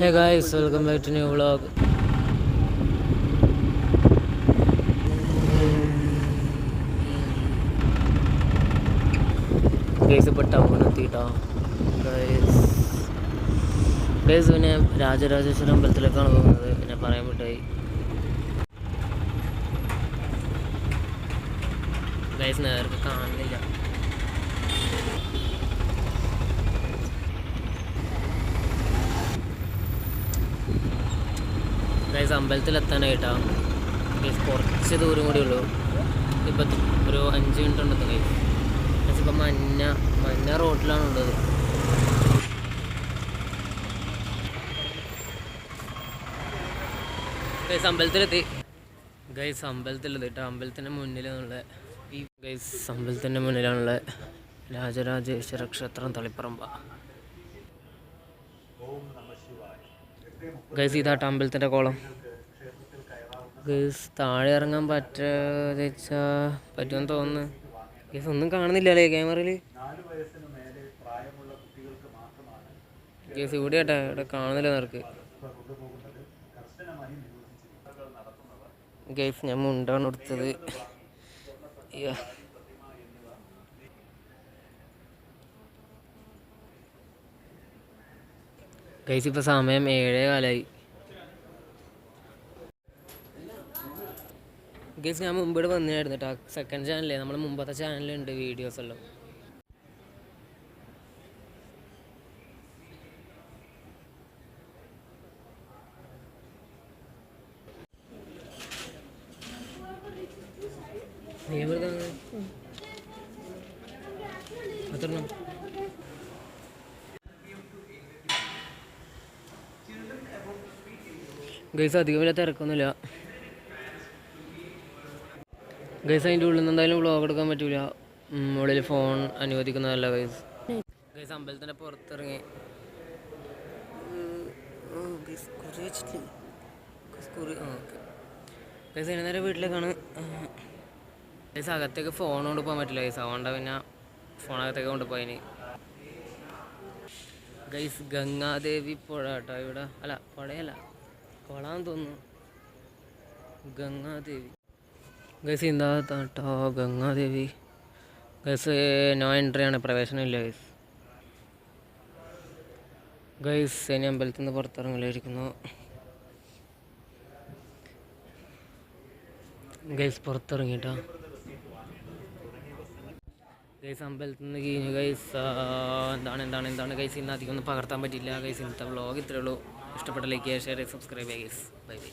Hey guys, welcome back to new vlog. Guys, ഇപ്പോൾ town എത്തിയിട്ടോ guys പിന്നെ രാജരാജേശ്വരം അമ്പലത്തിലേക്കാണ് പോകുന്നത്. പിന്നെ പറയാൻ വിട്ടായി ഗൈസ്, നേർക്ക് കാണുന്നില്ല. ഗൈസ് അമ്പലത്തിലെത്താനായിട്ടാ ഗൈസ് കുറച്ച് ദൂരം കൂടി ഉള്ളൂ. ഇപ്പം ഒരു 5 മിനിറ്റ് ഉണ്ടെന്ന് ഗൈസ്. ഇപ്പം മഞ്ഞ റോഡിലാണ് ഉള്ളത്. ഗൈസ് അമ്പലത്തിലെത്തി. ഗൈസ് അമ്പലത്തിലെത്തി കേട്ടോ. അമ്പലത്തിൻ്റെ മുന്നിലുള്ള അമ്പലത്തിൻ്റെ മുന്നിലാണുള്ള രാജരാജേശ്വര ക്ഷേത്രം തളിപ്പറമ്പ. ഗൈസ് ഇതാട്ടോ അമ്പലത്തിൻ്റെ കോളം. ഗൈസ് താഴെ ഇറങ്ങാൻ പറ്റുമെന്ന് തോന്നുന്നു. ഗൈസ് ഒന്നും കാണുന്നില്ലല്ലേ ക്യാമറയിൽ. ഗൈസ് ഇവിടെ കേട്ടാ, ഇവിടെ കാണുന്നില്ല നേർക്ക്. ഗൈസ് ഞാൻ മുണ്ടാണ് എടുത്തത്. ഗൈസ് ഇപ്പോൾ സമയം 7:15. ഗൈസ് ഞാൻ മുമ്പിടെ വന്നായിരുന്നു കേട്ടോ. സെക്കൻഡ് ചാനലേ, നമ്മൾ മുമ്പത്തെ ചാനലുണ്ട് വീഡിയോസ് എല്ലാം. ഗൈസ് അധികം വലിയ തിരക്കൊന്നുമില്ല. ഗൈസ് അതിൻ്റെ ഉള്ളിൽ നിന്ന് എന്തായാലും വ്ളോഗ് എടുക്കാൻ പറ്റൂല, ഉള്ളിൽ ഫോൺ അനുവദിക്കുന്നതല്ല ഗൈസ്. ഗൈസ് അമ്പലത്തിൻ്റെ പുറത്തിറങ്ങി. ഗൈസ് അതിന് നേരെ വീട്ടിലേക്കാണ്. ഗൈസ് അകത്തേക്ക് ഫോൺ കൊണ്ട് പോകാൻ പറ്റില്ല ഗൈസ്, അതുകൊണ്ടാണ് പിന്നെ ഫോണകത്തേക്ക് കൊണ്ടുപോയിന്. ഗൈസ് ഗംഗാദേവി പുഴ കേട്ടോ ഇവിടെ. അല്ല പുഴയല്ല, കൊളാന്ന് തോന്നുന്നു. ഗംഗാദേവി ഗൈസ് എന്താ കേട്ടോ ഗംഗാദേവി. ഗൈസ് നോ എൻട്രി ആണ്, പ്രവേശനമില്ല ഗൈസ്. ഗൈസ് ഇനി അമ്പലത്തിൽ നിന്ന് പുറത്തിറങ്ങലായിരിക്കുന്നു. ഗൈസ് പുറത്തിറങ്ങിട്ടോ. ഗൈസ് അമ്പലത്തിൽ നിന്ന് കഴിഞ്ഞു ഗൈസ്. എന്താണ് ഗൈസ് ഇന്ന് അധികം ഒന്നും പകർത്താൻ പറ്റില്ല ഗൈസ്. ഇന്നത്തെ വ്ളോഗ് ഇത്രയേ ഉള്ളൂ. ഇഷ്ടപ്പെട്ട ലൈക്ക് ചെയ്യുക, ഷെയർ ചെയ്യുക, സബ്സ്ക്രൈബ് ചെയ്യുക ഗൈസ്. Bye bye.